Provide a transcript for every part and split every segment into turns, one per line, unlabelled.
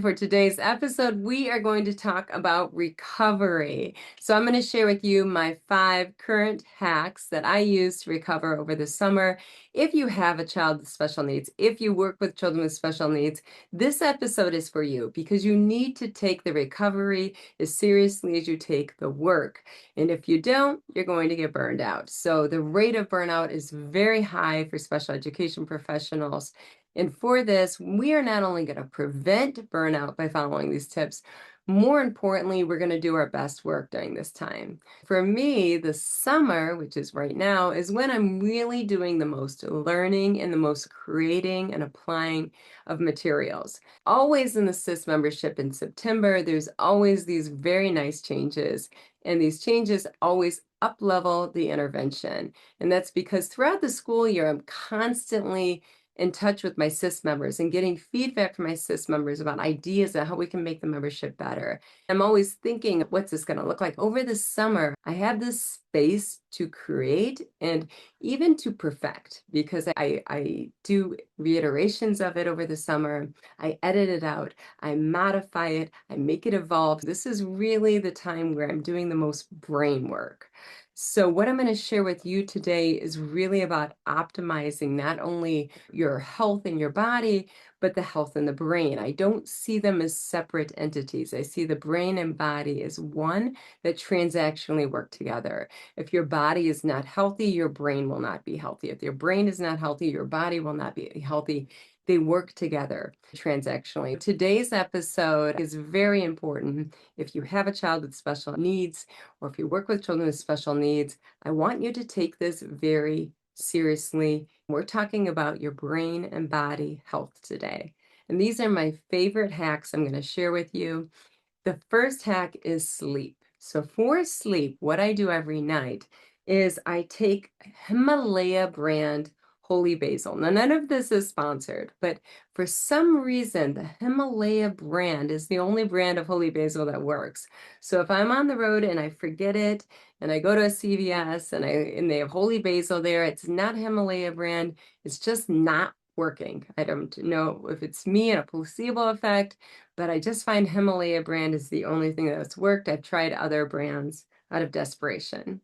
For today's episode, we are going to talk about recovery. So I'm going to share with you my 5 current hacks that I use to recover over the summer. If you have a child with special needs, if you work with children with special needs, this episode is for you because you need to take the recovery as seriously as you take the work. And if you don't, you're going to get burned out. So the rate of burnout is very high for special education professionals. And for this, we are not only going to prevent burnout by following these tips, more importantly, we're going to do our best work during this time. For me, the summer, which is right now, is when I'm really doing the most learning and the most creating and applying of materials. Always in the SIS membership in September, there's always these very nice changes, and these changes always up-level the intervention. And that's because throughout the school year, I'm constantly in touch with my SIS members and getting feedback from my SIS members about ideas on how we can make the membership better. I'm always thinking, what's this going to look like? Over the summer, I have this space to create and even to perfect because I do reiterations of it over the summer. I edit it out, I modify it, I make it evolve. This is really the time where I'm doing the most brain work. So what I'm going to share with you today is really about optimizing not only your health in your body, but the health in the brain. I don't see them as separate entities. I see the brain and body as one that transactionally work together. If your body is not healthy, your brain will not be healthy. If your brain is not healthy, your body will not be healthy. They work together transactionally. Today's episode is very important. If you have a child with special needs, or if you work with children with special needs, I want you to take this very seriously. We're talking about your brain and body health today. And these are my favorite hacks I'm going to share with you. The first hack is sleep. So for sleep, what I do every night is I take Himalaya brand holy basil. Now, none of this is sponsored, but for some reason, the Himalaya brand is the only brand of holy basil that works. So if I'm on the road and I forget it, and I go to a CVS and they have holy basil there, it's not Himalaya brand, it's just not working. I don't know if it's me and a placebo effect, but I just find Himalaya brand is the only thing that's worked. I've tried other brands out of desperation.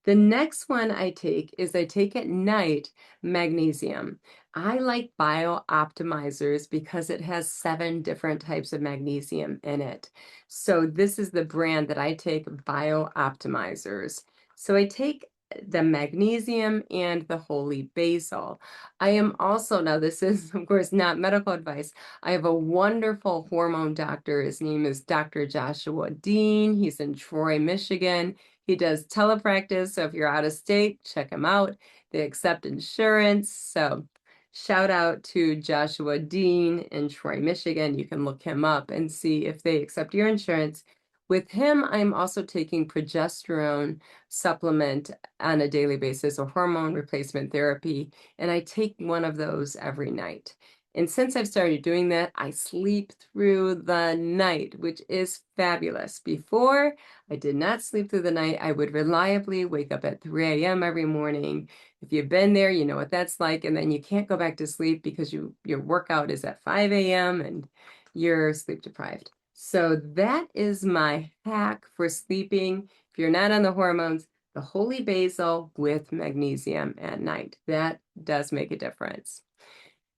The next one I take at night magnesium. I like Bio Optimizers because it has 7 different types of magnesium in it. So this is the brand that I take, Bio Optimizers. So I take the magnesium and the holy basil. I am also, now this is of course not medical advice, I have a wonderful hormone doctor. His name is Dr. Joshua Dean. He's in Troy, Michigan. He does telepractice, so if you're out of state, check him out. They accept insurance. So shout out to Joshua Dean in Troy, Michigan. You can look him up and see if they accept your insurance. With him, I'm also taking progesterone supplement on a daily basis, or hormone replacement therapy, and I take one of those every night. And since I've started doing that, I sleep through the night, which is fabulous. Before, I did not sleep through the night. I would reliably wake up at 3 a.m. every morning. If you've been there, you know what that's like. And then you can't go back to sleep because your workout is at 5 a.m. and you're sleep deprived. So that is my hack for sleeping. If you're not on the hormones, the holy basil with magnesium at night. That does make a difference.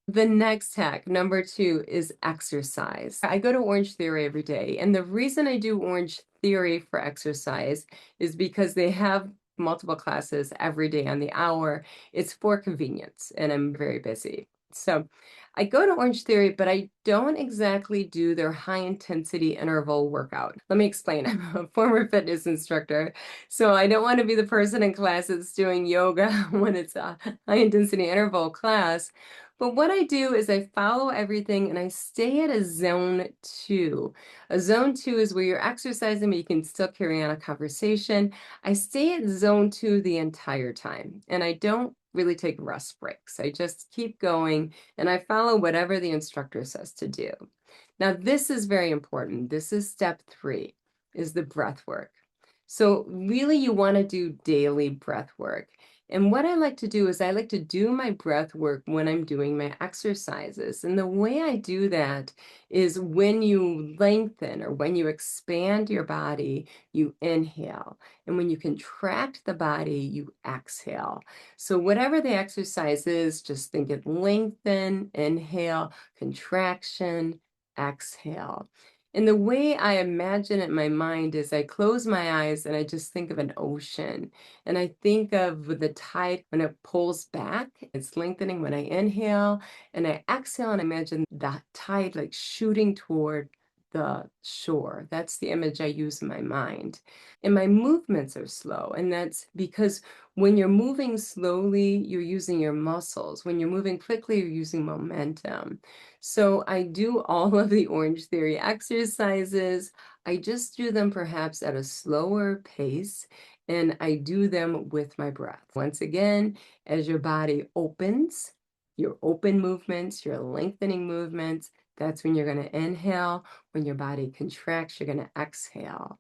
The next hack, number 2, is exercise. I go to Orange Theory every day, and the reason I do Orange Theory for exercise is because they have multiple classes every day on the hour. It's for convenience, and I'm very busy. So I go to Orange Theory, but I don't exactly do their high intensity interval workout. Let me explain. I'm a former fitness instructor, so I don't want to be the person in class that's doing yoga when it's a high intensity interval class. But what I do is I follow everything and I stay at a zone 2. A zone 2 is where you're exercising, but you can still carry on a conversation. I stay at zone 2 the entire time, and I don't really take rest breaks. I just keep going and I follow whatever the instructor says to do. Now, this is very important. This is step 3, is the breath work. So really you want to do daily breath work. And what I like to do is I like to do my breath work when I'm doing my exercises. And the way I do that is when you lengthen or when you expand your body, you inhale. And when you contract the body, you exhale. So whatever the exercise is, just think it lengthen, inhale, contraction, exhale. And the way I imagine it in my mind is I close my eyes and I just think of an ocean. And I think of the tide when it pulls back, it's lengthening when I inhale, and I exhale and imagine that tide like shooting toward the shore. That's the image I use in my mind. And my movements are slow. And that's because when you're moving slowly, you're using your muscles. When you're moving quickly, you're using momentum. So I do all of the Orange Theory exercises. I just do them perhaps at a slower pace, and I do them with my breath. Once again, as your body opens, your open movements, your lengthening movements, that's when you're going to inhale. When your body contracts, you're going to exhale.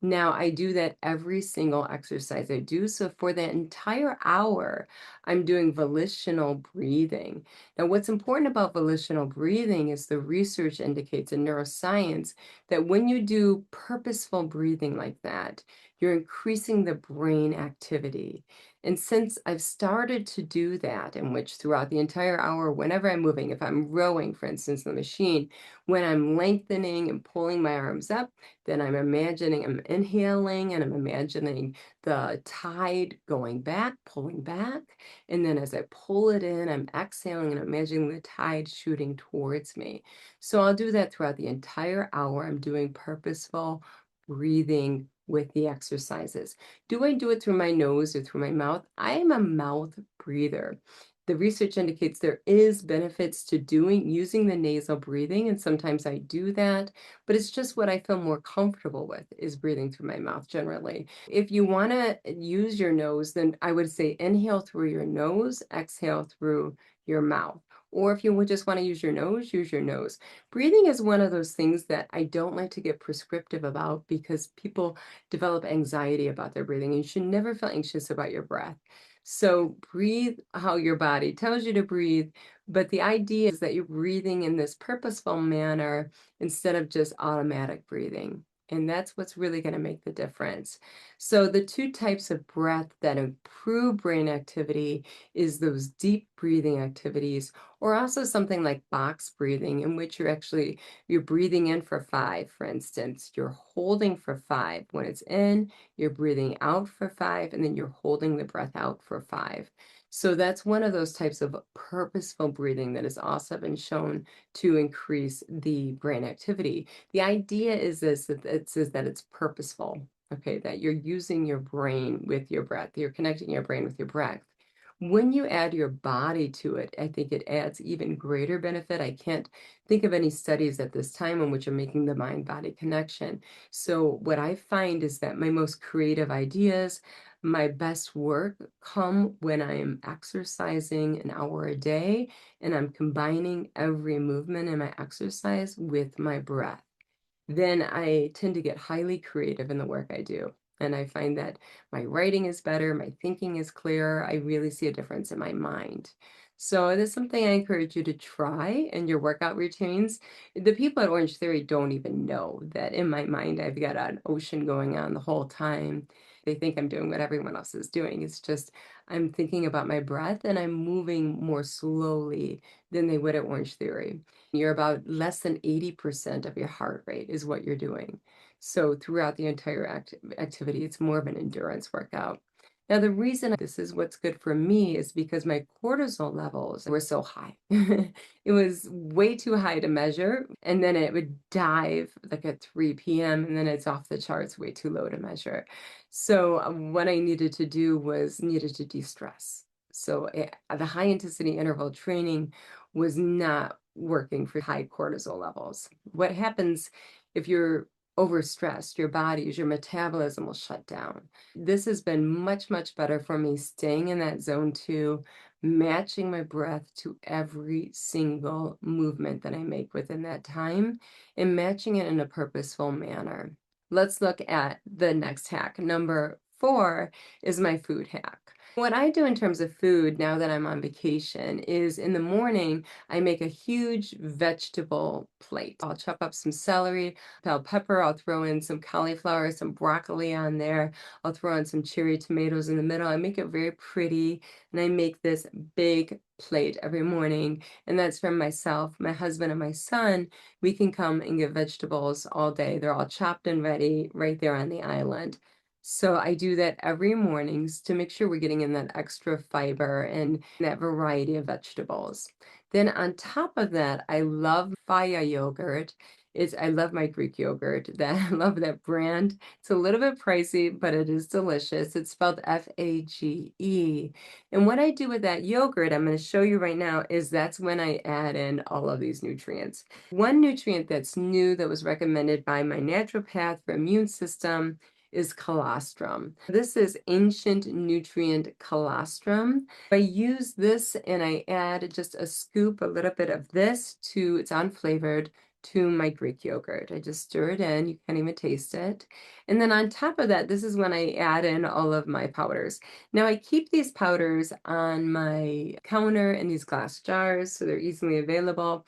Now, I do that every single exercise I do. So for the entire hour, I'm doing volitional breathing. Now, what's important about volitional breathing is the research indicates in neuroscience that when you do purposeful breathing like that, you're increasing the brain activity. And since I've started to do that, in which throughout the entire hour, whenever I'm moving, if I'm rowing, for instance, the machine, when I'm lengthening and pulling my arms up, then I'm imagining I'm inhaling and I'm imagining the tide going back, pulling back. And then as I pull it in, I'm exhaling and imagining the tide shooting towards me. So I'll do that throughout the entire hour. I'm doing purposeful breathing with the exercises. Do I do it through my nose or through my mouth? I am a mouth breather. The research indicates there is benefits to using the nasal breathing, and sometimes I do that, but it's just what I feel more comfortable with is breathing through my mouth generally. If you want to use your nose, then I would say inhale through your nose, exhale through your mouth. Or if you would just want to use your nose. Breathing is one of those things that I don't like to get prescriptive about because people develop anxiety about their breathing. You should never feel anxious about your breath. So breathe how your body tells you to breathe, but the idea is that you're breathing in this purposeful manner instead of just automatic breathing. And that's what's really going to make the difference. So the two types of breath that improve brain activity is those deep breathing activities, or also something like box breathing, in which you're breathing in for 5, for instance. You're holding for 5. When it's in, you're breathing out for 5, and then you're holding the breath out for 5. So that's one of those types of purposeful breathing that has also been shown to increase the brain activity. The idea is that it says that it's purposeful, okay, that you're using your brain with your breath. You're connecting your brain with your breath. When you add your body to it, I think it adds even greater benefit. I can't think of any studies at this time in which are making the mind-body connection. So what I find is that my most creative ideas, my best work come when I am exercising an hour a day and I'm combining every movement in my exercise with my breath. Then I tend to get highly creative in the work I do. And I find that my writing is better, my thinking is clearer. I really see a difference in my mind. So it is something I encourage you to try in your workout routines. The people at Orange Theory don't even know that in my mind I've got an ocean going on the whole time. They think I'm doing what everyone else is doing. It's just I'm thinking about my breath and I'm moving more slowly than they would at Orange Theory. You're about less than 80% of your heart rate is what you're doing. So throughout the entire activity, it's more of an endurance workout. Now, the reason this is what's good for me is because my cortisol levels were so high. It was way too high to measure, and then it would dive like at 3 p.m., and then it's off the charts, way too low to measure. So what I needed to do was needed to de-stress. So the high intensity interval training was not working for high cortisol levels. What happens if you're overstressed, your metabolism will shut down. This has been much, much better for me staying in that zone 2, matching my breath to every single movement that I make within that time and matching it in a purposeful manner. Let's look at the next hack. Number 4 is my food hack. What I do in terms of food now that I'm on vacation is in the morning, I make a huge vegetable plate. I'll chop up some celery, bell pepper, I'll throw in some cauliflower, some broccoli on there. I'll throw in some cherry tomatoes in the middle. I make it very pretty, and I make this big plate every morning. And that's for myself, my husband, and my son. We can come and get vegetables all day. They're all chopped and ready right there on the island. So I do that every mornings to make sure we're getting in that extra fiber and that variety of vegetables. Then on top of that, I love Faya yogurt. I love my Greek yogurt. I love that brand. It's a little bit pricey, but it is delicious. It's spelled Fage. And what I do with that yogurt, I'm going to show you right now, is that's when I add in all of these nutrients. One nutrient that's new that was recommended by my naturopath for immune system is colostrum. This is ancient nutrient colostrum. I use this and I add just a little bit of this to, it's unflavored, to my Greek yogurt. I just stir it in, you can't even taste it. And then on top of that, this is when I add in all of my powders. Now I keep these powders on my counter in these glass jars so they're easily available.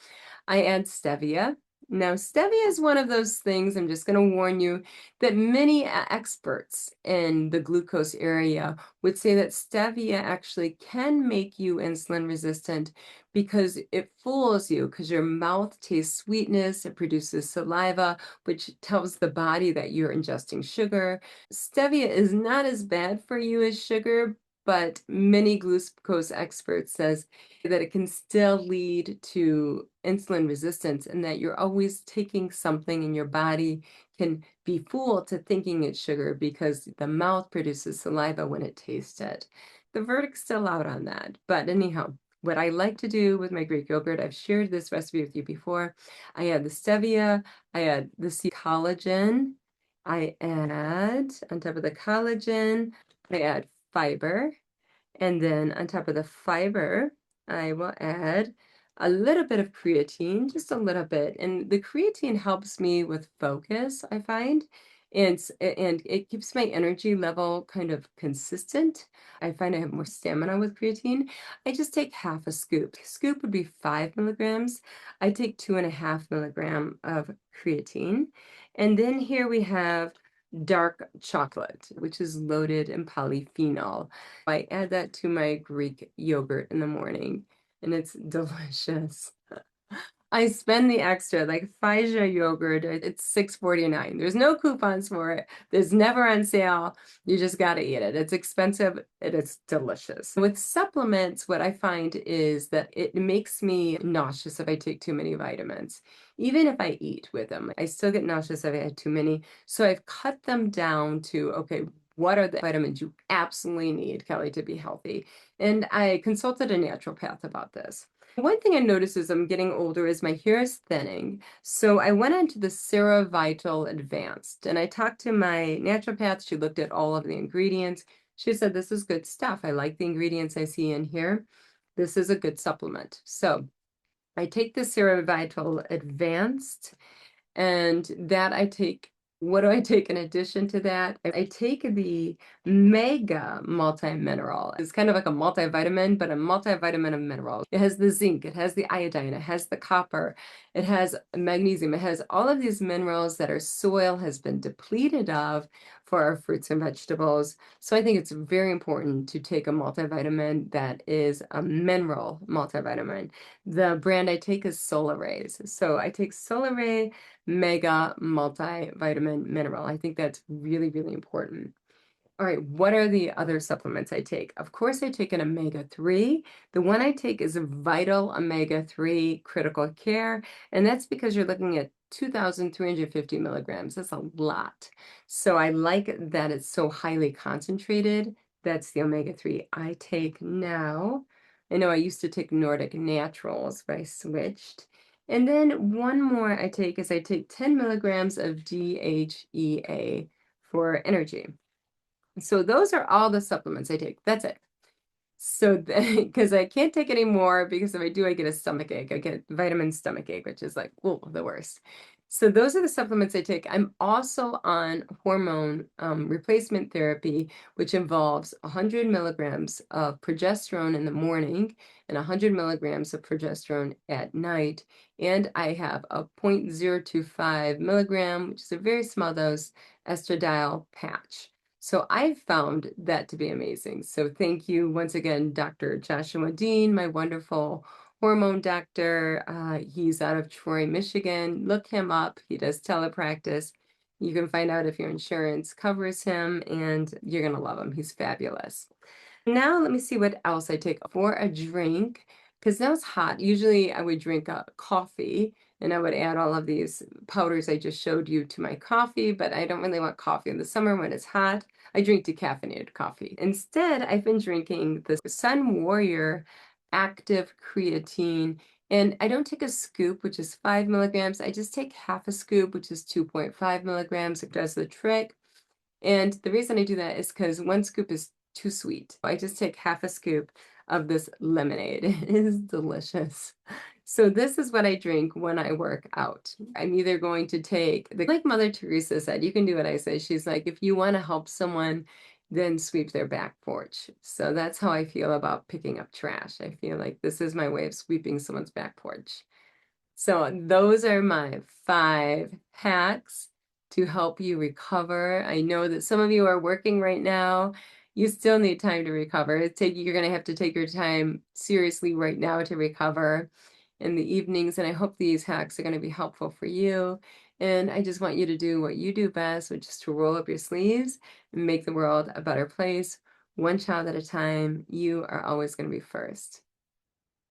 I add stevia. Now, stevia is one of those things, I'm just going to warn you, that many experts in the glucose area would say that stevia actually can make you insulin resistant because it fools you, because your mouth tastes sweetness, it produces saliva, which tells the body that you're ingesting sugar. Stevia is not as bad for you as sugar, but many glucose experts says that it can still lead to insulin resistance and that you're always taking something in your body can be fooled to thinking it's sugar because the mouth produces saliva when it tastes it. The verdict's still out on that. But anyhow, what I like to do with my Greek yogurt, I've shared this recipe with you before. I add the stevia, I add the collagen, I add, on top of the collagen, I add fiber. And then on top of the fiber, I will add a little bit of creatine, just a little bit. And the creatine helps me with focus, I find. And it keeps my energy level kind of consistent. I find I have more stamina with creatine. I just take half a scoop. A scoop would be 5 milligrams. I take 2.5 milligrams of creatine. And then here we have dark chocolate, which is loaded in polyphenol. I add that to my Greek yogurt in the morning, and it's delicious. I spend the extra, like Fija yogurt, it's $6.49. There's no coupons for it. There's never on sale. You just got to eat it. It's expensive and it's delicious. With supplements, what I find is that it makes me nauseous if I take too many vitamins. Even if I eat with them, I still get nauseous if I had too many. So I've cut them down to, okay, what are the vitamins you absolutely need, Kelly, to be healthy? And I consulted a naturopath about this. One thing I noticed as I'm getting older is my hair is thinning. So I went into the Vital Advanced and I talked to my naturopath. She looked at all of the ingredients. She said, this is good stuff. I like the ingredients I see in here. This is a good supplement. So I take the Vital Advanced and that I take. What do I take in addition to that? I take the Mega Multi-Mineral. It's kind of like a multivitamin, but a multivitamin of mineral. It has the zinc, it has the iodine, it has the copper, it has magnesium, it has all of these minerals that our soil has been depleted of for our fruits and vegetables. So I think it's very important to take a multivitamin that is a mineral multivitamin. The brand I take is Solarays. So I take Solaray Mega Multivitamin Mineral. I think that's really, really important. All right, what are the other supplements I take? Of course, I take an omega-3. The one I take is a Vital Omega-3 Critical Care, and that's because you're looking at 2,350 milligrams. That's a lot. So I like that it's so highly concentrated. That's the omega-3 I take now. I know I used to take Nordic Naturals, but I switched. And then one more I take is I take 10 milligrams of DHEA for energy. So those are all the supplements I take. That's it. So because I can't take any more because if I do, I get a stomach ache. I get vitamin stomach ache, which is like, oh, the worst. So those are the supplements I take. I'm also on hormone replacement therapy, which involves 100 milligrams of progesterone in the morning and 100 milligrams of progesterone at night. And I have a 0.025 milligram, which is a very small dose, estradiol patch. So I found that to be amazing. So thank you once again, Dr. Joshua Dean, my wonderful hormone doctor. He's out of Troy, Michigan. Look him up. He does telepractice. You can find out if your insurance covers him, and you're going to love him. He's fabulous. Now, let me see what else I take for a drink, because now it's hot. Usually, I would drink a coffee, and I would add all of these powders I just showed you to my coffee, but I don't really want coffee in the summer when it's hot. I drink decaffeinated coffee. Instead, I've been drinking the Sun Warrior Active Creatine, and I don't take a scoop, which is 5 milligrams. I just take half a scoop, which is 2.5 milligrams. It does the trick. And the reason I do that is because one scoop is too sweet. I just take half a scoop of this lemonade. It is delicious. So this is what I drink when I work out. I'm either going to take, like Mother Teresa said, you can do what I say. She's like, if you want to help someone, then sweep their back porch. So that's how I feel about picking up trash. I feel like this is my way of sweeping someone's back porch. So those are my 5 hacks to help you recover. I know that some of you are working right now. You still need time to recover. You're going to have to take your time seriously right now to recover in the evenings. And I hope these hacks are going to be helpful for you. And I just want you to do what you do best, which is to roll up your sleeves and make the world a better place, one child at a time. You are always going to be first.